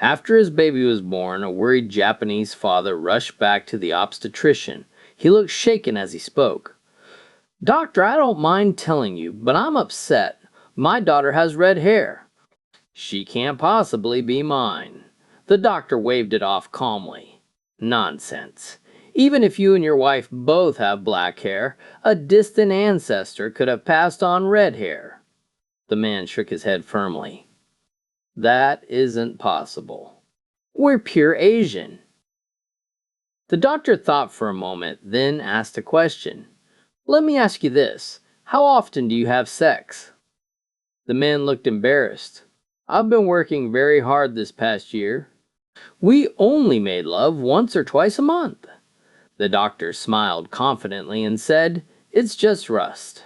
After his baby was born, a worried Japanese father rushed back to the obstetrician. He looked shaken as he spoke. "Doctor, I don't mind telling you, but I'm upset. My daughter has red hair." "She can't possibly be mine." The doctor waved it off calmly. "Nonsense. Even if you and your wife both have black hair, a distant ancestor could have passed on red hair." The man shook his head firmly. "That isn't possible. We're pure Asian." The doctor thought for a moment, then asked a question. "Let me ask you this. How often do you have sex?" The man looked embarrassed. "I've been working very hard this past year. We only made love once or twice a month." The doctor smiled confidently and said, "It's just rust."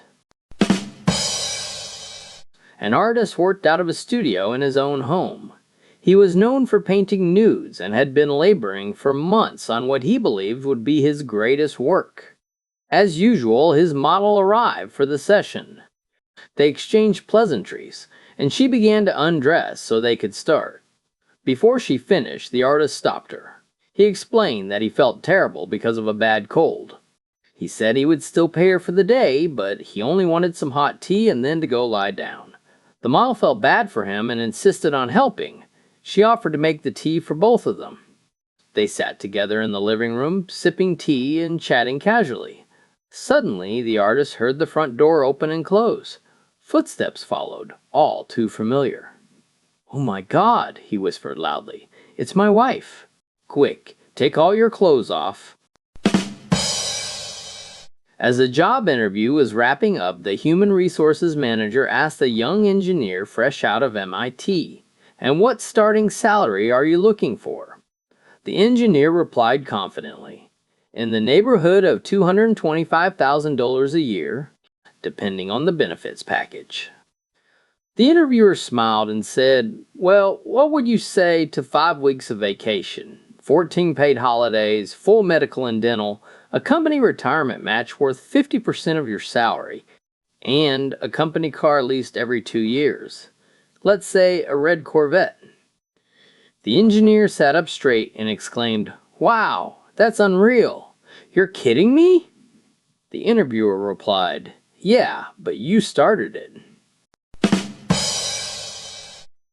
An artist worked out of a studio in his own home. He was known for painting nudes and had been laboring for months on what he believed would be his greatest work. As usual, his model arrived for the session. They exchanged pleasantries, and she began to undress so they could start. Before she finished, the artist stopped her. He explained that he felt terrible because of a bad cold. He said he would still pay her for the day, but he only wanted some hot tea and then to go lie down. The model felt bad for him and insisted on helping. She offered to make the tea for both of them. They sat together in the living room, sipping tea and chatting casually. Suddenly, the artist heard the front door open and close. Footsteps followed, all too familiar. "Oh my God," he whispered loudly. "It's my wife. Quick, take all your clothes off." As the job interview was wrapping up, the human resources manager asked a young engineer fresh out of MIT, "And what starting salary are you looking for?" The engineer replied confidently, "In the neighborhood of $225,000 a year, depending on the benefits package." The interviewer smiled and said, "Well, what would you say to 5 weeks of vacation, 14 paid holidays, full medical and dental, a company retirement match worth 50% of your salary, and a company car leased every 2 years? Let's say a red Corvette." The engineer sat up straight and exclaimed, "Wow, that's unreal. You're kidding me?" The interviewer replied, "Yeah, but you started it."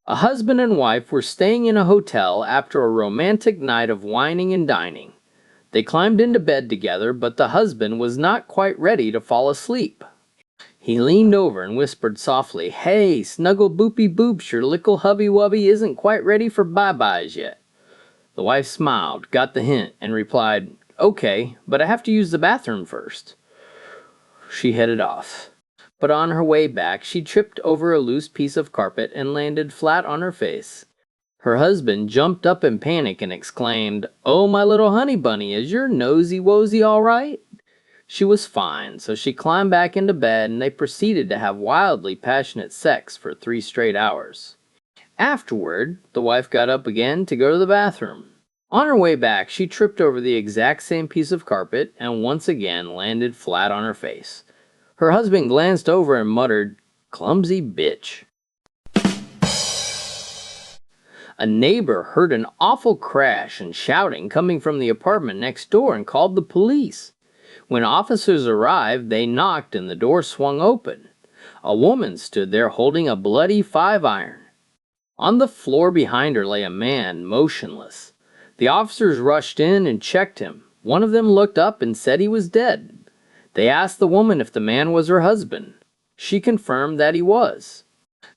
A husband and wife were staying in a hotel after a romantic night of wining and dining. They climbed into bed together, but the husband was not quite ready to fall asleep. He leaned over and whispered softly, "Hey, snuggle boopy boops, your little hubby wubby isn't quite ready for bye-byes yet." The wife smiled, got the hint, and replied, "Okay, but I have to use the bathroom first." She headed off. But on her way back, she tripped over a loose piece of carpet and landed flat on her face. Her husband jumped up in panic and exclaimed, "Oh, my little honey bunny, is your nosy-wosy all right?" She was fine, so she climbed back into bed and they proceeded to have wildly passionate sex for 3 straight hours. Afterward, the wife got up again to go to the bathroom. On her way back, she tripped over the exact same piece of carpet and once again landed flat on her face. Her husband glanced over and muttered, "Clumsy bitch." A neighbor heard an awful crash and shouting coming from the apartment next door and called the police. When officers arrived, they knocked and the door swung open. A woman stood there holding a bloody 5-iron. On the floor behind her lay a man, motionless. The officers rushed in and checked him. One of them looked up and said he was dead. They asked the woman if the man was her husband. She confirmed that he was.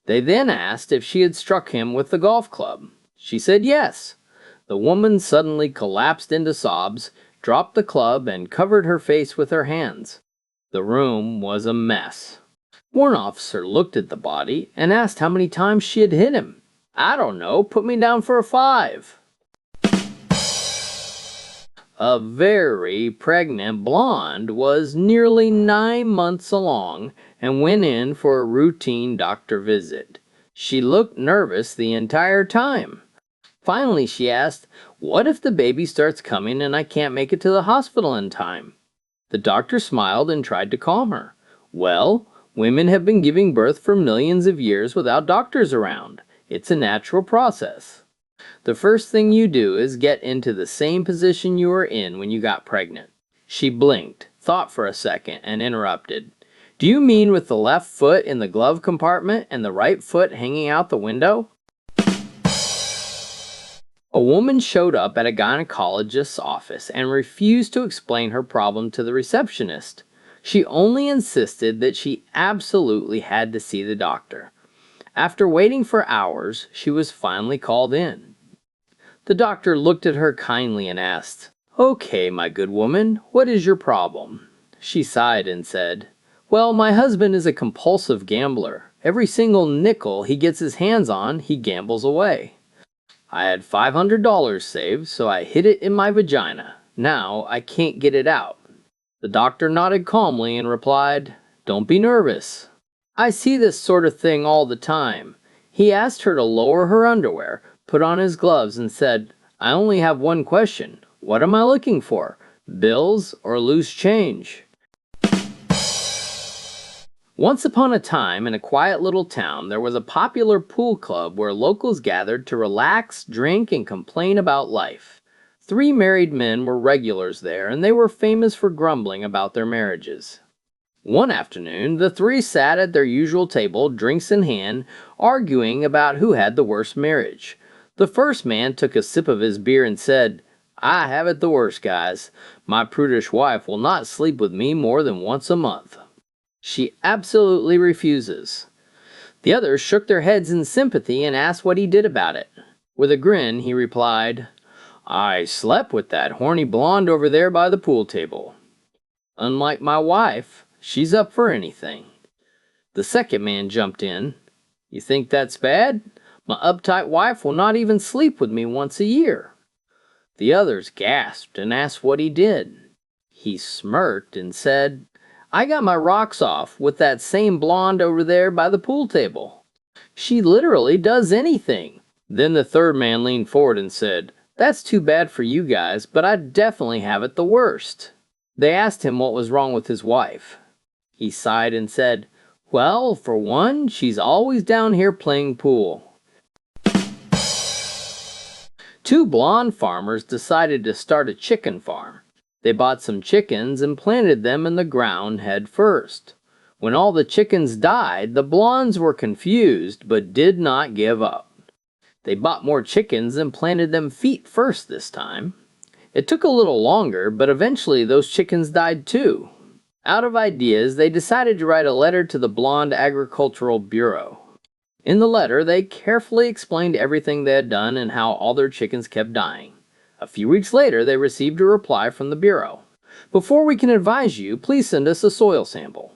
They then asked if she had struck him with the golf club. She said yes. The woman suddenly collapsed into sobs, dropped the club, and covered her face with her hands. The room was a mess. One officer looked at the body and asked how many times she had hit him. "I don't know, put me down for a 5. A very pregnant blonde was nearly 9 months along and went in for a routine doctor visit. She looked nervous the entire time. Finally, she asked, "What if the baby starts coming and I can't make it to the hospital in time?" The doctor smiled and tried to calm her. "Well, women have been giving birth for millions of years without doctors around. It's a natural process." The first thing you do is get into the same position you were in when you got pregnant. She blinked, thought for a second, and interrupted. Do you mean with the left foot in the glove compartment and the right foot hanging out the window? A woman showed up at a gynecologist's office and refused to explain her problem to the receptionist. She only insisted that she absolutely had to see the doctor. After waiting for hours, she was finally called in. The doctor looked at her kindly and asked, "Okay, my good woman, what is your problem?" She sighed and said, "Well, my husband is a compulsive gambler. Every single nickel he gets his hands on, he gambles away. I had $500 saved, so I hid it in my vagina. Now I can't get it out." The doctor nodded calmly and replied, "Don't be nervous. I see this sort of thing all the time." He asked her to lower her underwear, put on his gloves, and said, "I only have one question. What am I looking for? Bills or loose change?" Once upon a time, in a quiet little town, there was a popular pool club where locals gathered to relax, drink, and complain about life. 3 married men were regulars there, and they were famous for grumbling about their marriages. One afternoon, the 3 sat at their usual table, drinks in hand, arguing about who had the worst marriage. The first man took a sip of his beer and said, "I have it the worst, guys. My prudish wife will not sleep with me more than once a month. She absolutely refuses." The others shook their heads in sympathy and asked what he did about it. With a grin, he replied, "I slept with that horny blonde over there by the pool table. Unlike my wife, she's up for anything." The second man jumped in. "You think that's bad? My uptight wife will not even sleep with me once a year." The others gasped and asked what he did. He smirked and said, "I got my rocks off with that same blonde over there by the pool table. She literally does anything." Then the third man leaned forward and said, "That's too bad for you guys, but I definitely have it the worst." They asked him what was wrong with his wife. He sighed and said, "Well, for one, she's always down here playing pool." 2 blonde farmers decided to start a chicken farm. They bought some chickens and planted them in the ground head first. When all the chickens died, the blondes were confused but did not give up. They bought more chickens and planted them feet first this time. It took a little longer, but eventually those chickens died too. Out of ideas, they decided to write a letter to the Blonde Agricultural Bureau. In the letter, they carefully explained everything they had done and how all their chickens kept dying. A few weeks later, they received a reply from the Bureau. "Before we can advise you, please send us a soil sample."